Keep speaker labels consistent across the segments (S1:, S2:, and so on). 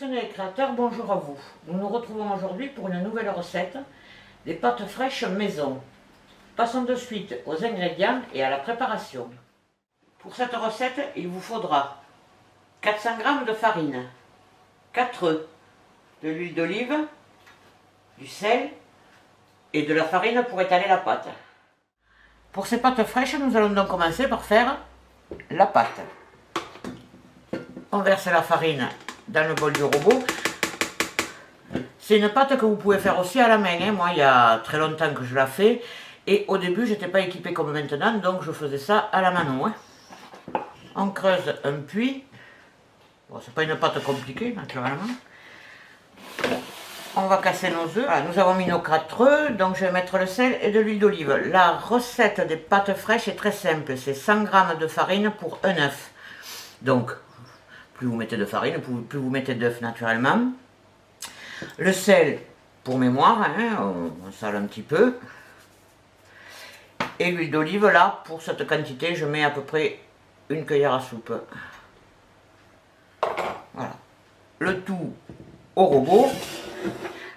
S1: passionnés et créateurs, bonjour à vous. Nous nous retrouvons aujourd'hui pour une nouvelle recette des pâtes fraîches maison. Passons de suite aux ingrédients et à la préparation. Pour cette recette, il vous faudra 400 g de farine, 4 œufs, de l'huile d'olive, du sel et de la farine pour étaler la pâte. Pour ces pâtes fraîches, nous allons donc commencer par faire la pâte. On verse la farine dans le bol du robot. C'est une pâte que vous pouvez faire aussi à la main, hein. Moi, il y a très longtemps que je la fais. Et au début, je n'étais pas équipée comme maintenant, donc je faisais ça à la mano, hein. On creuse un puits. Bon, c'est pas une pâte compliquée, naturellement. On va casser nos œufs. Voilà, nous avons mis nos 4 œufs, donc je vais mettre le sel et de l'huile d'olive. La recette des pâtes fraîches est très simple. C'est 100 g de farine pour un œuf. Donc, plus vous mettez de farine, plus vous mettez d'œufs naturellement. Le sel, pour mémoire, hein, on sale un petit peu. Et l'huile d'olive, là, pour cette quantité, je mets à peu près une cuillère à soupe. Voilà. Le tout au robot.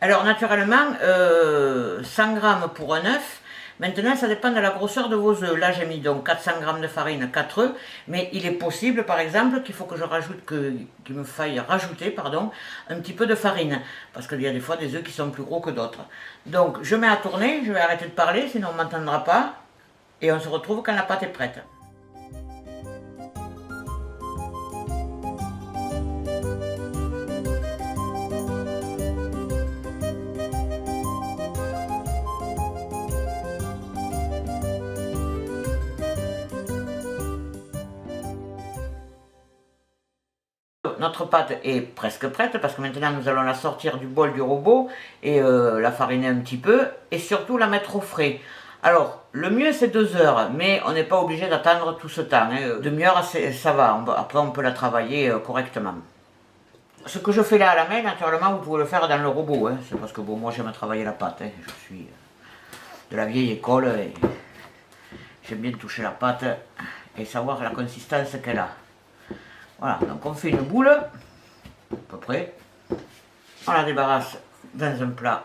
S1: Alors, naturellement, 100 g pour un œuf. Maintenant, ça dépend de la grosseur de vos œufs. Là, j'ai mis donc 400 g de farine, 4 œufs. Mais il est possible, par exemple, qu'il faut que je rajoute, qu'il me faille rajouter, pardon, un petit peu de farine. Parce qu'il y a des fois des œufs qui sont plus gros que d'autres. Donc, je mets à tourner. Je vais arrêter de parler, sinon on ne m'entendra pas. Et on se retrouve quand la pâte est prête. Notre pâte est presque prête parce que maintenant nous allons la sortir du bol du robot et la fariner un petit peu et surtout la mettre au frais. Alors le mieux c'est 2 heures, mais on n'est pas obligé d'attendre tout ce temps, hein. Demi-heure ça va, après on peut la travailler correctement. Ce que je fais là à la main, naturellement vous pouvez le faire dans le robot, hein. C'est parce que bon, moi j'aime travailler la pâte, hein. Je suis de la vieille école et j'aime bien toucher la pâte et savoir la consistance qu'elle a. Voilà, donc on fait une boule, à peu près, on la débarrasse dans un plat,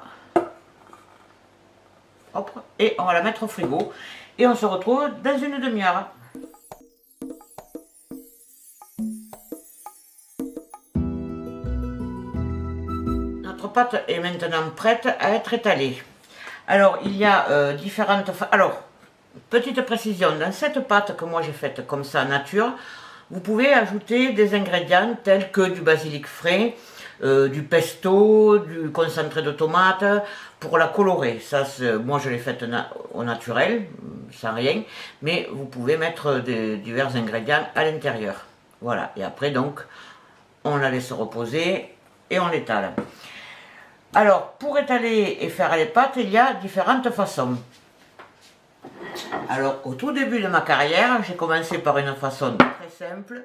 S1: hop, et on va la mettre au frigo, et on se retrouve dans une demi-heure. Notre pâte est maintenant prête à être étalée. Alors, il y a différentes... Alors, petite précision, dans cette pâte que moi j'ai faite comme ça, nature, vous pouvez ajouter des ingrédients tels que du basilic frais, du pesto, du concentré de tomate, pour la colorer. Ça, moi je l'ai faite au naturel, sans rien, mais vous pouvez mettre divers ingrédients à l'intérieur. Voilà, et après donc, on la laisse reposer et on l'étale. Alors, pour étaler et faire les pâtes, il y a différentes façons. Alors, au tout début de ma carrière, j'ai commencé par une façon très simple,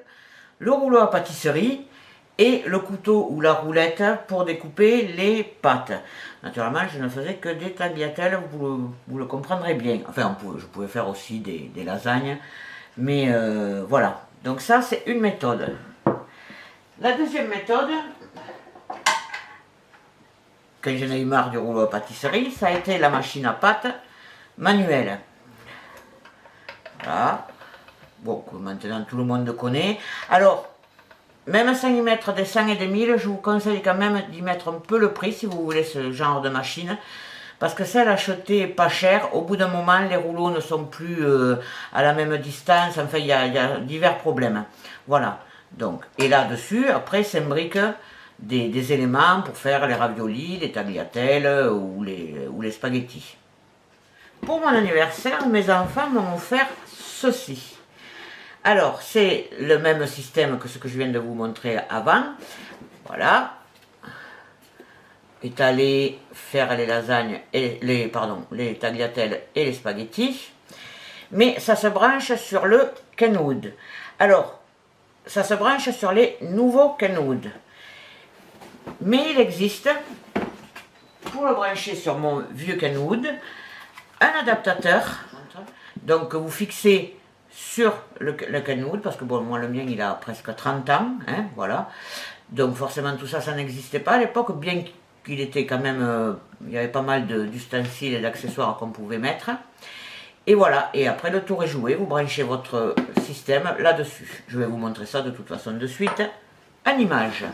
S1: le rouleau à pâtisserie et le couteau ou la roulette pour découper les pâtes. Naturellement, je ne faisais que des tagliatelles, vous le comprendrez bien. Enfin, je pouvais faire aussi des lasagnes, mais voilà. Donc ça, c'est une méthode. La deuxième méthode, quand j'en ai eu marre du rouleau à pâtisserie, ça a été la machine à pâte manuelle. Voilà, bon, que maintenant tout le monde connaît. Alors, même sans y mettre des 100 et des 1000, je vous conseille quand même d'y mettre un peu le prix si vous voulez ce genre de machine. Parce que celle achetée pas cher, au bout d'un moment, les rouleaux ne sont plus à la même distance. Enfin, il y a divers problèmes. Voilà, donc, et là-dessus, après, s'imbriquent des éléments pour faire les raviolis, les tagliatelles ou les spaghettis. Pour mon anniversaire, mes enfants m'ont offert ceci. Alors, c'est le même système que ce que je viens de vous montrer avant. Voilà. Étaler, faire les lasagnes, et les tagliatelles et les spaghettis. Mais ça se branche sur le Kenwood. Alors, ça se branche sur les nouveaux Kenwood. Mais il existe, pour le brancher sur mon vieux Kenwood, un adaptateur, donc que vous fixez sur le Kenwood, parce que bon, moi le mien il a presque 30 ans, hein, voilà. Donc forcément tout ça, ça n'existait pas à l'époque, bien qu'il était quand même, il y avait pas mal d'ustensiles et d'accessoires qu'on pouvait mettre. Et voilà, et après le tour est joué, vous branchez votre système là-dessus. Je vais vous montrer ça de toute façon de suite en image.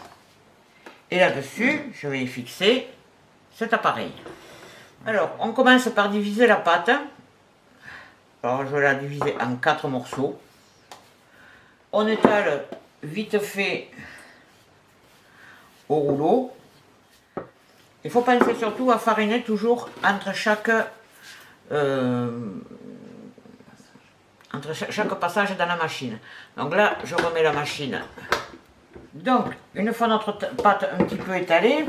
S1: Et là-dessus, je vais y fixer cet appareil. Alors, on commence par diviser la pâte. Alors, je vais la diviser en 4 morceaux. On étale vite fait au rouleau. Il faut penser surtout à fariner toujours entre chaque passage dans la machine. Donc là, je remets la machine. Donc, une fois notre pâte un petit peu étalée,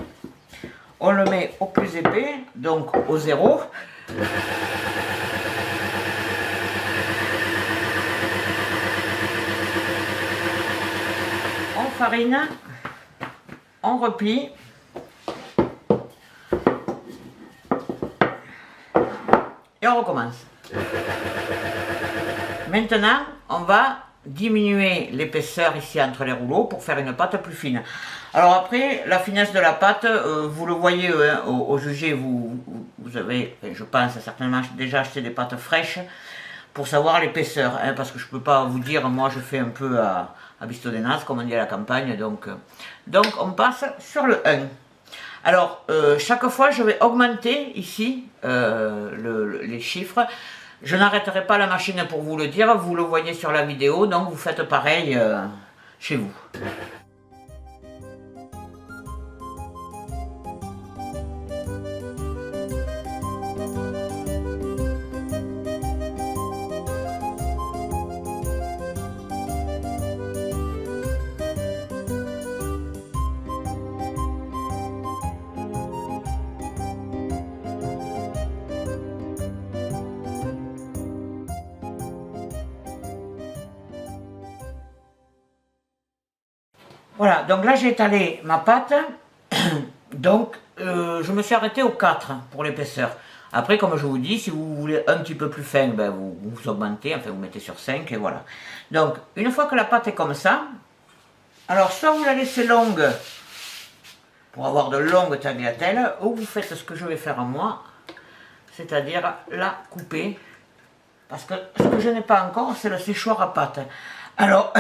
S1: on le met au plus épais, donc au 0. On farine, on replie. Et on recommence. Maintenant, on va diminuer l'épaisseur ici entre les rouleaux pour faire une pâte plus fine. Alors après, la finesse de la pâte, vous le voyez au jugé, vous avez, je pense, certainement déjà acheté des pâtes fraîches pour savoir l'épaisseur, hein, parce que je ne peux pas vous dire, moi je fais un peu à Bisto-des-Nas, comme on dit à la campagne, donc on passe sur le 1. Alors, chaque fois, je vais augmenter ici les chiffres. Je n'arrêterai pas la machine pour vous le dire, vous le voyez sur la vidéo, donc vous faites pareil chez vous. Voilà, donc là j'ai étalé ma pâte, donc je me suis arrêté au 4 pour l'épaisseur. Après, comme je vous dis, si vous voulez un petit peu plus fin, ben vous augmentez, enfin vous mettez sur 5 et voilà. Donc, une fois que la pâte est comme ça, alors soit vous la laissez longue pour avoir de longues tagliatelles, ou vous faites ce que je vais faire moi, c'est-à-dire la couper, parce que ce que je n'ai pas encore, c'est le séchoir à pâte. Alors,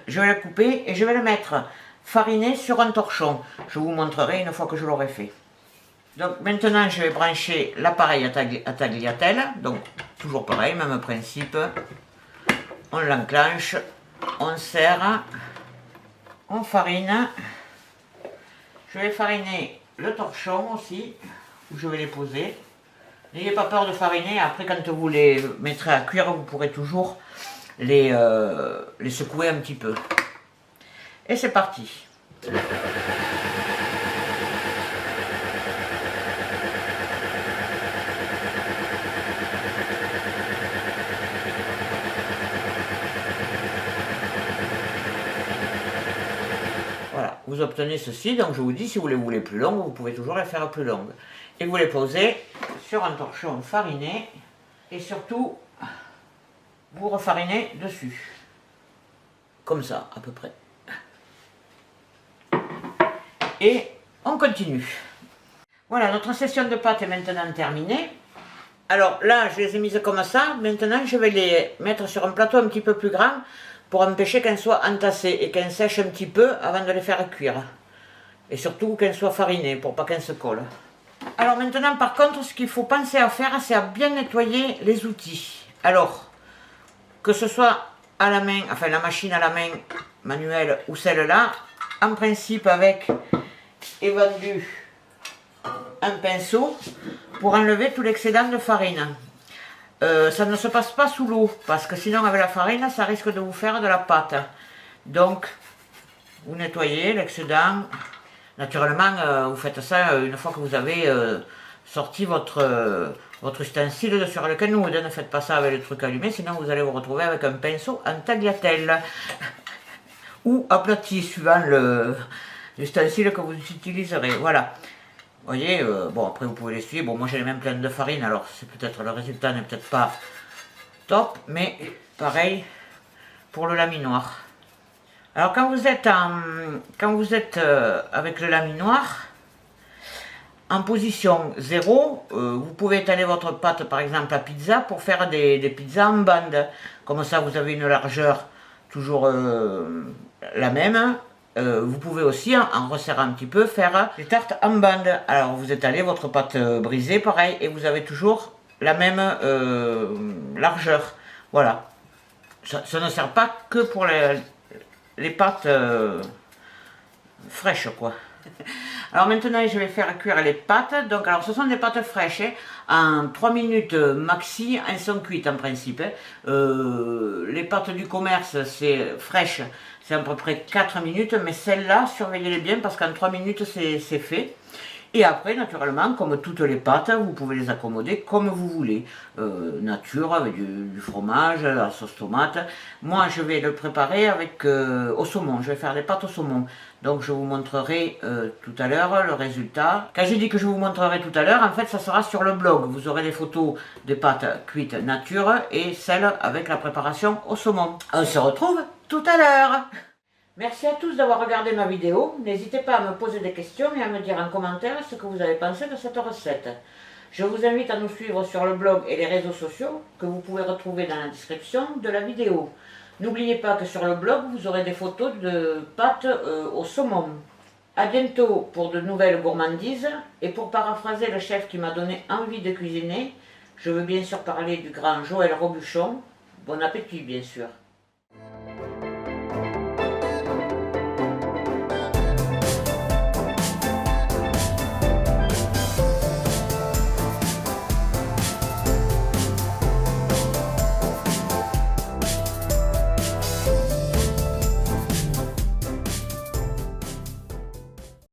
S1: je vais la couper et je vais le mettre fariné sur un torchon. Je vous montrerai une fois que je l'aurai fait. Donc maintenant, je vais brancher l'appareil à tagliatelle. Donc, toujours pareil, même principe. On l'enclenche, on serre, on farine. Je vais fariner le torchon aussi, où je vais les poser. N'ayez pas peur de fariner, après quand vous les mettrez à cuire, vous pourrez toujours les secouer un petit peu. Et c'est parti. Voilà, vous obtenez ceci, donc je vous dis, si vous les voulez plus longues, vous pouvez toujours les faire plus longues. Et vous les posez sur un torchon fariné, et surtout, vous refarinez dessus. Comme ça, à peu près. Et on continue. Voilà, notre session de pâte est maintenant terminée. Alors là, je les ai mises comme ça. Maintenant, je vais les mettre sur un plateau un petit peu plus grand pour empêcher qu'elles soient entassées et qu'elles sèchent un petit peu avant de les faire cuire. Et surtout qu'elles soient farinées pour pas qu'elles se collent. Alors maintenant, par contre, ce qu'il faut penser à faire, c'est à bien nettoyer les outils. Alors, que ce soit à la main, enfin la machine à la main manuelle ou celle-là, en principe avec évendu un pinceau pour enlever tout l'excédent de farine. Ça ne se passe pas sous l'eau, parce que sinon avec la farine, ça risque de vous faire de la pâte. Donc, vous nettoyez l'excédent. Naturellement, vous faites ça une fois que vous avez sorti votre ustensile sur le canot. Ne faites pas ça avec le truc allumé, sinon vous allez vous retrouver avec un pinceau en tagliatelle. Ou aplati, suivant l'ustensile que vous utiliserez. Voilà. Vous voyez, bon après vous pouvez l'essuyer. Bon, moi j'ai les mains pleines de farine, alors c'est peut-être le résultat n'est peut-être pas top, mais pareil pour le laminoir. Alors quand vous êtes, avec le laminoir, en position 0, vous pouvez étaler votre pâte par exemple à pizza pour faire des pizzas en bande. Comme ça vous avez une largeur toujours la même. Vous pouvez aussi, en resserrant un petit peu, faire des tartes en bande. Alors vous étalez votre pâte brisée, pareil, et vous avez toujours la même largeur. Voilà. Ça ne sert pas que pour les pâtes fraîches, quoi. Alors maintenant, je vais faire cuire les pâtes. Donc, alors, ce sont des pâtes fraîches. En 3 minutes maxi, elles sont cuites en principe. Les pâtes du commerce, c'est fraîches, c'est à peu près 4 minutes. Mais celles-là, surveillez-les bien parce qu'en 3 minutes, c'est fait. Et après, naturellement, comme toutes les pâtes, vous pouvez les accommoder comme vous voulez. Nature, avec du fromage, la sauce tomate. Moi, je vais le préparer avec au saumon. Je vais faire des pâtes au saumon. Donc, je vous montrerai tout à l'heure le résultat. Quand je dis que je vous montrerai tout à l'heure, en fait, ça sera sur le blog. Vous aurez des photos des pâtes cuites nature et celles avec la préparation au saumon. On se retrouve tout à l'heure. Merci à tous d'avoir regardé ma vidéo. N'hésitez pas à me poser des questions et à me dire en commentaire ce que vous avez pensé de cette recette. Je vous invite à nous suivre sur le blog et les réseaux sociaux que vous pouvez retrouver dans la description de la vidéo. N'oubliez pas que sur le blog, vous aurez des photos de pâtes au saumon. A bientôt pour de nouvelles gourmandises. Et pour paraphraser le chef qui m'a donné envie de cuisiner, je veux bien sûr parler du grand Joël Robuchon. Bon appétit bien sûr.